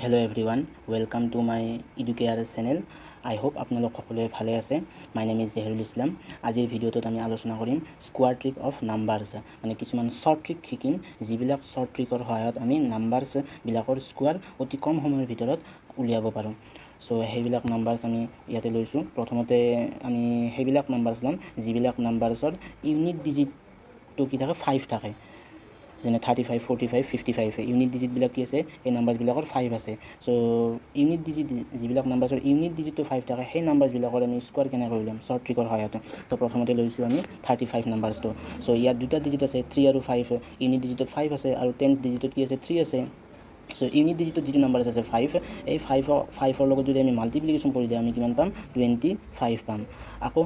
Hello everyone, welcome to my Educare channel. I hope আপোনালোক সকলোৱে ভালে আছে. My name is Zahirul Islam. আজিৰ ভিডিঅ'টোত আমি আলোচনা কৰিম স্কোৱাৰ ট্ৰিক অফ নাম্বাৰছ, মানে কিছুমান শ্বৰ্ট ট্ৰিক শিকিম যিবিলাক শ্বৰ্ট ট্ৰিকৰ সহায়ত আমি নাম্বাৰছ বিলাকৰ স্কোৱাৰ অতি কম সময়ৰ ভিতৰত উলিয়াব পাৰোঁ। সো সেইবিলাক নাম্বাৰছ আমি ইয়াতে লৈছোঁ। প্ৰথমতে আমি সেইবিলাক নাম্বাৰছ ল'ম যিবিলাক নাম্বাৰছৰ ইউনিট ডিজিটটো কি থাকে 5 থাকে, যেনে 35, 45, 55 ইউনিট ডিজিটবিলাক কি আছে, এই নাম্বাৰছবিলাকৰ 5 আছে। চ' ইউনিট ডিজিট যিবিলাক নাম্বাৰছৰ ইউনিট ডিজিটটো 5 থাকে সেই নাম্বাৰছবিলাকৰ আমি স্কোৱাৰ কেনেকৈ উলিয়াম শ্বৰ্ট ট্ৰিকৰ সহায়তে। চ' প্ৰথমতে লৈছোঁ আমি 35 নাম্বাৰছটো। চ' ইয়াত দুটা ডিজিট আছে 3 আৰু 5, ইউনিট ডিজিটত 5 আছে আৰু টেন্স ডিজিটত কি আছে 3 আছে। চ' ইউনিট ডিজিটত যিটো নাম্বাৰ আছে 5, এই 5ৰ লগত যদি আমি মাল্টিপ্লিকেশ্যন কৰি দিওঁ আমি কিমান পাম 25 পাম। আকৌ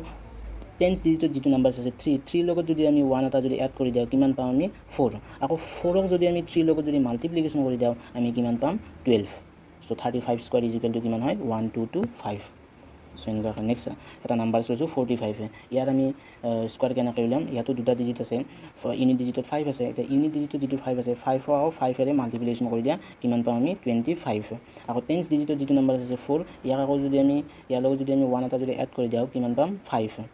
টেন্স ডিজিটত যিটো নাম্বাৰ আছে 3 লগত যদি আমি 1 এটা যদি এড কৰি দিওঁ কিমান পাম আমি 4। আকৌ 4ক যদি আমি 3 লগত যদি মাল্টিপ্লিকেশ্যন কৰি দিওঁ আমি কিমান পাম 12। চ' 35 স্কোৱাৰ ইজ ইকুৱেল টু কিমান হয় 1225। চ' এনেকুৱাকৈ নেক্সট এটা নাম্বাৰ লৈছোঁ 45। ইয়াত আমি স্কোৱাৰ কেনেকৈ উলিয়াম, ইয়াতো দুটা ডিজিট আছে, ইউনিট ডিজিটত 5 আছে। এতিয়া ইউনিট ডিজিটত যিটো 5 আছে 5ৰে মাল্টিপ্লিকেশ্যন কৰি দিয়া কিমান পাম আমি 25। আকৌ টেন্স ডিজিটত যিটো নাম্বাৰ আছে 4, ইয়াৰ লগত যদি আমি 1 এটা যদি এড কৰি দিওঁ কিমান পাম 5।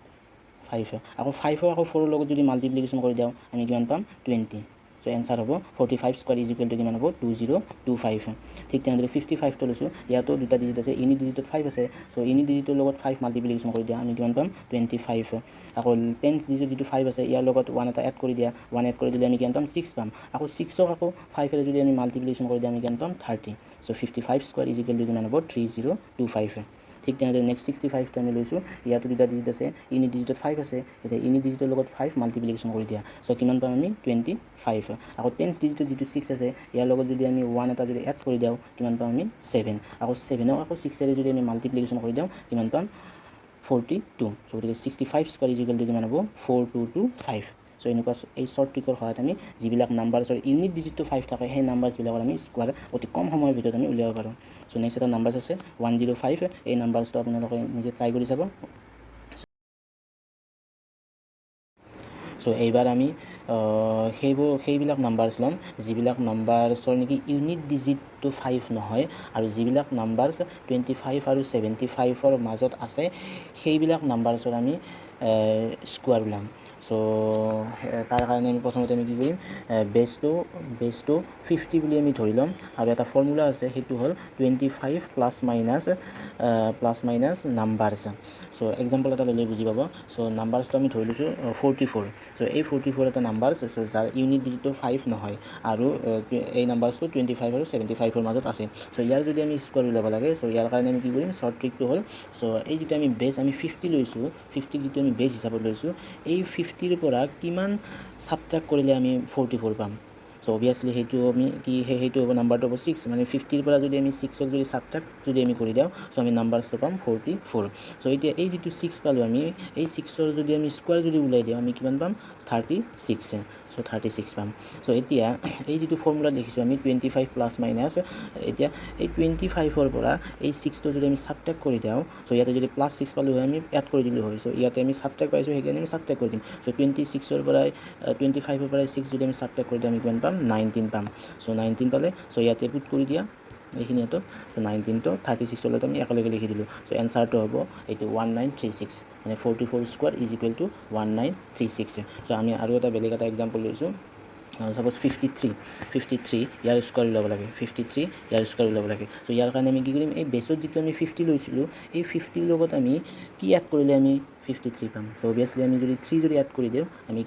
আকৌ 5 আকৌ 4ৰ লগত যদি মাল্টিপ্লিকেশ্যন কৰি দিওঁ আমি কিমান পাম 20। চ' এনচাৰ হ'ব 45 স্কোৱাৰ ইজ ইকুৱেল টু কিমান হ'ব 2025। ঠিক তেনেদৰে 55টো লৈছোঁ, ইয়াতো দুটা ডিজিট আছে, ইউনিট ডিজিটত 5 আছে। চ' ইউনিট ডিজিটৰ লগত 5 মাল্টিপ্লিকেশ্যন কৰি দিয়া আমি কিমান পাম 25। আকৌ টেন্স ডিজিট যিটো 5 আছে ইয়াৰ লগত 1 এটা এড কৰি দিয়া, 1 এড কৰি দিলে আমি কিমান পাম 6 পাম। আকৌ 6ক আকৌ 5ৰে যদি আমি মাল্টিপ্লিকেশ্যন কৰি দিওঁ আমি কিমান পাম 30। চ' 55 স্কোৱাৰ ইজ ইকুৱেল টু কিমান হ'ব 3025। ঠিক তেনেদৰে নেক্সট 65টো আমি লৈছোঁ, ইয়াতো দুটা ডিজিট আছে, ইউনিট ডিজিটত 5 আছে। এতিয়া ইউনিট ডিজিটৰ লগত 5 মাল্টিপ্লিকেশ্যন কৰি দিয়া, চ' কিমান পাম আমি 25। আকৌ টেন্স ডিজিটত যিটো 6 আছে ইয়াৰ লগত যদি আমি 1 এটা যদি এড কৰি দিওঁ কিমান পাম আমি 7। আকৌ 7ক আকৌ 6ৰে যদি আমি মাল্টিপ্লিকেশ্যন কৰি দিওঁ কিমান পাম 42। চ' গতিকে 65 স্কোৱাৰ ইজ ইকুৱেল টু কিমান হ'ব 4225। চ' এনেকুৱা এই শ্বৰ্ট ট্ৰিকৰ সহায়ত আমি যিবিলাক নাম্বাৰছৰ ইউনিট ডিজিটটো 5 থাকে সেই নাম্বাৰছবিলাকৰ আমি স্কোৱাৰ অতি কম সময়ৰ ভিতৰত আমি উলিয়াব পাৰোঁ। চ' নেক্সট এটা নাম্বাৰছ আছে 105। এই নাম্বাৰছটো আপোনালোকে নিজে ট্ৰাই কৰি চাব। চ' এইবাৰ আমি সেইবিলাক নাম্বাৰছ ল'ম যিবিলাক নাম্বাৰছৰ নেকি ইউনিট ডিজিটটো 5 নহয় আৰু যিবিলাক নাম্বাৰছ 25 আৰু 75ৰ মাজত আছে সেইবিলাক নাম্বাৰছৰ আমি স্কোৱাৰ ওলাম। চ' তাৰ কাৰণে আমি প্ৰথমতে আমি কি কৰিম, বেছটো 50 বুলি আমি ধৰি ল'ম আৰু এটা ফৰ্মুলা আছে, সেইটো হ'ল 25 প্লাছ মাইনাছ নাম্বাৰছ। চ' এক্সাম্পল এটা ল'লে বুজি পাব। চ' নাম্বাৰছটো আমি ধৰি লৈছোঁ 44। চ' এই 44 এটা নাম্বাৰছ যাৰ ইউনিট ডিজিটটো 5 নহয় আৰু এই নাম্বাৰছটো 25 আৰু 75ৰ মাজত আছে। চ' ইয়াৰ যদি আমি স্কোৱাৰ উলিয়াব লাগে, চ' ইয়াৰ কাৰণে আমি কি কৰিম, শ্বৰ্ট ট্ৰিকটো হ'ল, চ' এই যিটো আমি বেছ আমি 50 লৈছোঁ, 50 যিটো আমি বেছ হিচাপত লৈছোঁ, এই 50ৰ পৰা কিমান ছাবট্ৰেক্ট কৰিলে আমি 44 পাম। চ' অভিয়াছলি সেইটো আমি সেইটো হ'ব নাম্বাৰটো হ'ব 6, মানে 50ৰ পৰা যদি আমি 6ক যদি ছাবট্ৰেক্ট যদি আমি কৰি দিওঁ চ' আমি নাম্বাৰছটো পাম 44। চ' এতিয়া এই যিটো 6 পালোঁ আমি, এই 6ৰ যদি আমি স্কোৱাৰ যদি ওলাই দিওঁ আমি কিমান পাম 36। চ' 36 পাম। চ' এতিয়া এই যিটো ফৰ্মুলা দেখিছোঁ আমি 25 প্লাছ মাইনাছ, এতিয়া এই 25ৰ পৰা এই 6টো যদি আমি ছাবট্ৰেক্ট কৰি দিওঁ, চ' ইয়াতে যদি প্লাছ 6 পালোঁ হয় আমি এড কৰি দিলোঁ হয়। চ' ইয়াতে আমি ছাবট্ৰেক্ট পাইছোঁ সেইকাৰণে আমি ছাবট্ৰেক্ট কৰি দিম। চ' 25ৰ পৰাই 6 যদি আমি ছাবট্ৰেক্ট কৰি দিওঁ আমি কিমান পাম 19 পাম। চ' 19 পালে, চ' ইয়াতে পুট কৰি দিয়া এইখিনি ইয়াতো। চ' 19টো 36ৰ লগত আমি একেলগে লিখি দিলোঁ। চ' এনচাৰটো হ'ব এইটো 1936, মানে 44 স্কোৱাৰ ইজ ইকুৱেল টু 1936। চ' আমি আৰু এটা বেলেগ এটা এক্সাম্পল লৈছোঁ, চাপ'জ 53 ইয়াৰ স্কোৱাৰ ওলাব লাগে, 53 ইয়াৰ স্কোৱাৰ ওলাব লাগে। চ' ইয়াৰ কাৰণে আমি কি কৰিম, এই বেছত যিটো আমি 50 লৈছিলোঁ এই 50ৰ লগত আমি কি এড কৰিলে আমি 53 পাম। চ' অভিয়াছলি আমি যদি 3 যদি এড কৰি দিওঁ আমি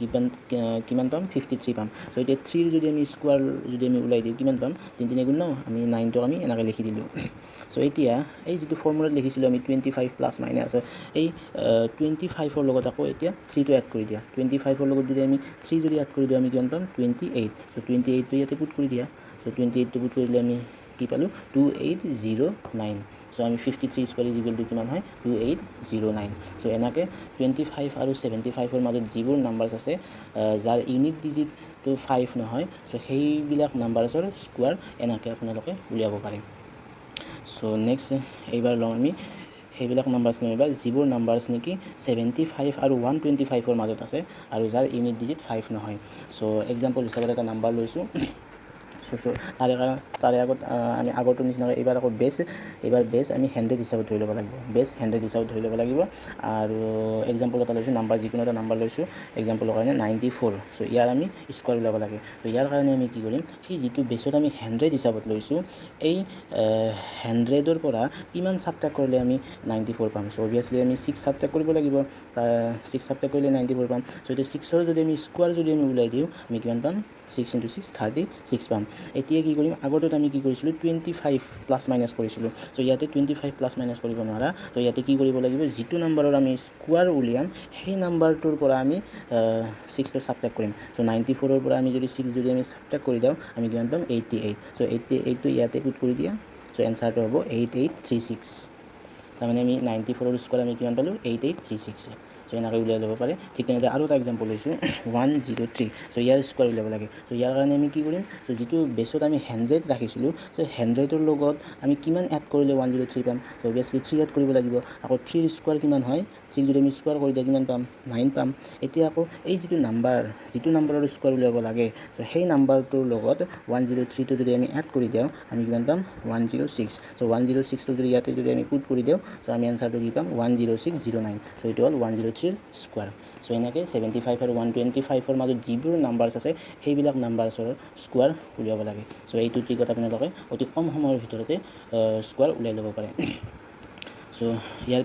কিমান পাম 53 পাম। চ' এতিয়া 3ৰ যদি আমি স্কোৱাৰ যদি আমি ওলাই দিওঁ কিমান পাম 3 3 গুণ 9, আমি 9টো আমি এনেকৈ লিখি দিলোঁ। চ' এতিয়া এই যিটো ফৰ্মুলাত লিখিছিলোঁ আমি 25 প্লাছ মাইনাছ, এই 25ৰ লগত আকৌ এতিয়া 3টো এড কৰি দিয়া, 25ৰ লগত যদি আমি 3 যদি এড কৰি দিওঁ আমি কিমান পাম 28। চ' 28টো ইয়াতে পুট কৰি দিয়া। চ' 28টো পুট কৰি দিলে আমি কি পালোঁ 2809। চ' আমি 53 স্কোৱাৰ ইজ ইকুৱেল টু কিমান হয় 2809। চ' এনেকৈ 25 আৰু 75ৰ মাজত যিবোৰ নাম্বাৰছ আছে যাৰ ইউনিট ডিজিটটো 5 নহয়, চ' সেইবিলাক নাম্বাৰছৰ স্কোৱাৰ এনেকৈ আপোনালোকে উলিয়াব পাৰে। চ' নেক্সট এইবাৰ লওঁ আমি সেইবিলাক নাম্বাৰছ ল'ম এইবাৰ যিবোৰ নাম্বাৰছ নেকি 75 আৰু 125ৰ মাজত আছে আৰু যাৰ ইউনিট ডিজিট 5 নহয়। চ' এক্সাম্পল হিচাপত এটা নাম্বাৰ লৈছোঁ। চ' তাৰে আগত আমি আগৰটোৰ নিচিনাকৈ এইবাৰ আকৌ বেছ আমি 100 হিচাপত ধৰি ল'ব লাগিব, বেছ 100 হিচাপত ধৰি ল'ব লাগিব। আৰু এক্সাম্পল এটা লৈছোঁ, নাম্বাৰ যিকোনো এটা নাম্বাৰ লৈছোঁ এক্সাম্পলৰ কাৰণে 94। চ' ইয়াৰ আমি স্কোৱাৰ উলিয়াব লাগে। ত' ইয়াৰ কাৰণে আমি কি কৰিম, এই যিটো বেছত আমি 100 হিচাপত লৈছোঁ, এই 100ৰ পৰা কিমান ছাবট্ৰেক্ট কৰিলে আমি 94 পাম। চ' অভিয়াছলি আমি 6 ছাবট্ৰেক্ট কৰিব লাগিব, 6 ছাবট্ৰেক্ট কৰিলে 94 পাম। চ' এতিয়া 6ৰ যদি আমি স্কোৱাৰ যদি আমি ওলাই দিওঁ, আমি কিমান পাম, 6 × 6 36 পাম। এতিয়া কি কৰিম, আগৰটোত আমি কি কৰিছিলোঁ 25 প্লাছ মাইনাছ কৰিছিলোঁ। চ' ইয়াতে 25 প্লাছ মাইনাছ কৰিব নোৱাৰা। ত' ইয়াতে কি কৰিব লাগিব, যিটো নাম্বাৰৰ আমি স্কোৱাৰ উলিয়াম সেই নাম্বাৰটোৰ পৰা আমি 6টো ছাবট্ৰেক্ট কৰিম। চ' 94ৰ পৰা আমি যদি 6 যদি আমি ছাবট্ৰেক্ট কৰি দিওঁ, আমি কিমান পাম 88। চ' 88টো ইয়াতে পুট কৰি দিয়া। চ' এনচাৰটো হ'ব 8836। তাৰমানে আমি 94ৰ স্কোৱাৰ আমি কিমান পালোঁ 8836। চ' এনেকৈ উলিয়াই ল'ব পাৰে। ঠিক তেনেদৰে আৰু এটা এক্সাম্পল লৈছোঁ 103। চ' ইয়াৰ স্কোৱাৰ উলিয়াব লাগে। চ' ইয়াৰ কাৰণে আমি কি কৰিম, চ' যিটো বেছত আমি 100 ৰাখিছিলোঁ, চ' 100ৰ লগত আমি কিমান এড কৰিলে 103 পাম। চ' অভিয়াছলি 3 এড কৰিব লাগিব। আকৌ 3ৰ স্কোৱাৰ কিমান হয়, 3 যদি আমি স্কোৱাৰ কৰি দিওঁ কিমান পাম 9 পাম। এতিয়া আকৌ এই যিটো নাম্বাৰৰ স্কোৱাৰ উলিয়াব লাগে, চ' সেই নাম্বাৰটোৰ লগত 103টো যদি আমি এড কৰি দিওঁ, আমি কিমান পাম 106। চ' 106টো যদি ইয়াতে যদি আমি পুট কৰি দিওঁ, চ' আমি এনচাৰটো কি পাম 10609। চ' এইটো হ'ল 103ৰ স্কোৱাৰ। চ' এনেকৈ 75 আৰু 125ৰ মাজত যিবোৰ নাম্বাৰছ আছে সেইবিলাক নাম্বাৰছৰ স্কোৱাৰ উলিয়াব লাগে। চ' এইটো ট্ৰিকত আপোনালোকে অতি কম সময়ৰ ভিতৰতে স্কোৱাৰ উলিয়াই ল'ব পাৰে। চ' ইয়াৰ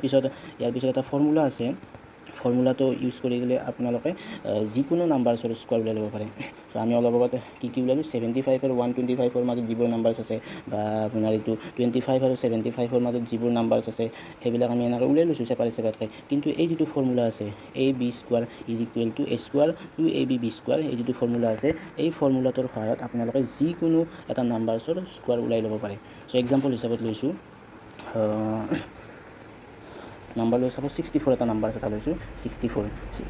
পিছত এটা ফৰ্মুলা আছে। ফৰ্মুলাটো ইউজ কৰি গ'লে আপোনালোকে যিকোনো নাম্বাৰছৰ স্কোৱাৰ উলিয়াই ল'ব পাৰে। চ' আমি অলপ আগত কি উলিয়ালোঁ 75 আৰু 125ৰ মাজত যিবোৰ নাম্বাৰছ আছে, বা আপোনাৰ এইটো 25 আৰু 75ৰ মাজত যিবোৰ নাম্বাৰছ আছে সেইবিলাক আমি এনেকৈ উলিয়াই লৈছোঁ ছেপাৰেটকৈ। কিন্তু এই যিটো ফৰ্মুলা আছে AB square is equal to A square 2AB B square, এই যিটো ফৰ্মুলা আছে এই ফৰ্মুলাটোৰ সহায়ত আপোনালোকে যিকোনো এটা নাম্বাৰছৰ স্কোৱাৰ ওলাই ল'ব পাৰে। চ' এক্সাম্পল হিচাপত লৈছোঁ নাম্বাৰ লৈ চাপ'জ 64 এটা নাম্বাৰ এটা লৈছোঁ 64।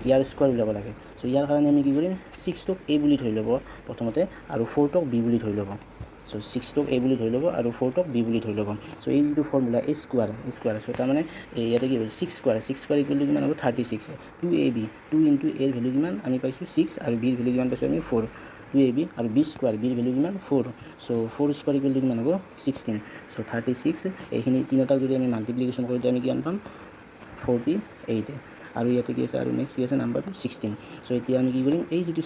ইয়াৰ স্কোৱাৰ উলিয়াব লাগে। চ' ইয়াৰ কাৰণে আমি কি কৰিম, 6টোক A বুলি ধৰি ল'ব প্ৰথমতে, আৰু 4টোক B বুলি ধৰি ল'ব। চ' 6টোক A বুলি ধৰি ল'ব আৰু 4টোক B বুলি ধৰি ল'ব। চ' এই যিটো ফৰ্মুলা A স্কোৱাৰ, চ' তাৰমানে ইয়াতে কি হ'ল 6 স্কোৱাৰ ইকুৱেল টু কিমান হ'ব 36। 2AB 2 × Aৰ ভেলু কিমান আমি পাইছোঁ 6, আৰু Bৰ ভেলু কিমান পাইছোঁ আমি 4। 2AB আৰু B স্কোৱাৰ, Bৰ ভেলু কিমান 4। চ' 4 স্কোৱাৰ ইকুৱেল টু কিমান হ'ব 16। চ' 36 এইখিনি তিনিটাক যদি আমি মাল্টিপ্লিকেশ্যন কৰি দিওঁ আমি কিমান পাম 48। আৰু ইয়াতে কি আছে, আৰু নেক্সট কি আছে নাম্বাৰটো 16। চ' এতিয়া আমি কি কৰিম, এই যিটো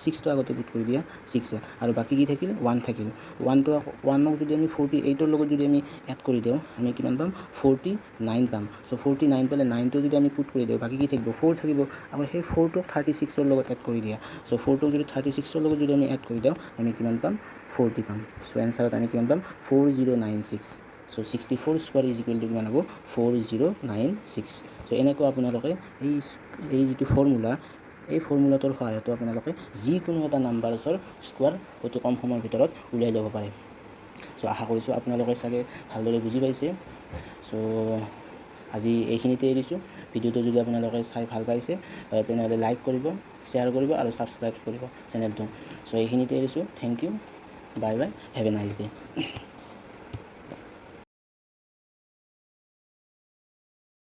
6টো আগতে পুট কৰি দিয়া 6, আৰু বাকী কি থাকিল 1 থাকিল। 1ক যদি আমি 48ৰ লগত যদি আমি এড কৰি দিওঁ আমি কিমান পাম 49 পাম। চ' 49 পালে 9টো যদি আমি পুট কৰি দিওঁ বাকী কি থাকিব 4 থাকিব। আকৌ সেই 4টোক 36ৰ লগত এড কৰি দিয়া। চ' 4টোক যদি 36ৰ লগত যদি আমি এড কৰি দিওঁ আমি কিমান পাম 40 পাম। চ' এনচাৰত আমি কিমান পাম 4096। চ' 64 স্কোৱাৰ ইজ ইকুৱেল টু কিমান হ'ব 4096। চ' এনেকুৱা আপোনালোকে এই যিটো ফৰ্মুলা, এই ফৰ্মুলাটোৰ সহায়তো আপোনালোকে যিকোনো এটা নাম্বাৰছৰ স্কোৱাৰ অতি কম সময়ৰ ভিতৰত উলিয়াই ল'ব পাৰে। চ' আশা কৰিছোঁ আপোনালোকে চাগে ভালদৰে বুজি পাইছে। চ' আজি এইখিনিতে এৰিছোঁ। ভিডিঅ'টো যদি আপোনালোকে চাই ভাল পাইছে তেনেহ'লে লাইক কৰিব, শ্বেয়াৰ কৰিব আৰু ছাবস্ক্ৰাইব কৰিব চেনেলটো। চ' এইখিনিতে এৰিছোঁ। Thank you, bye bye, have a nice day'.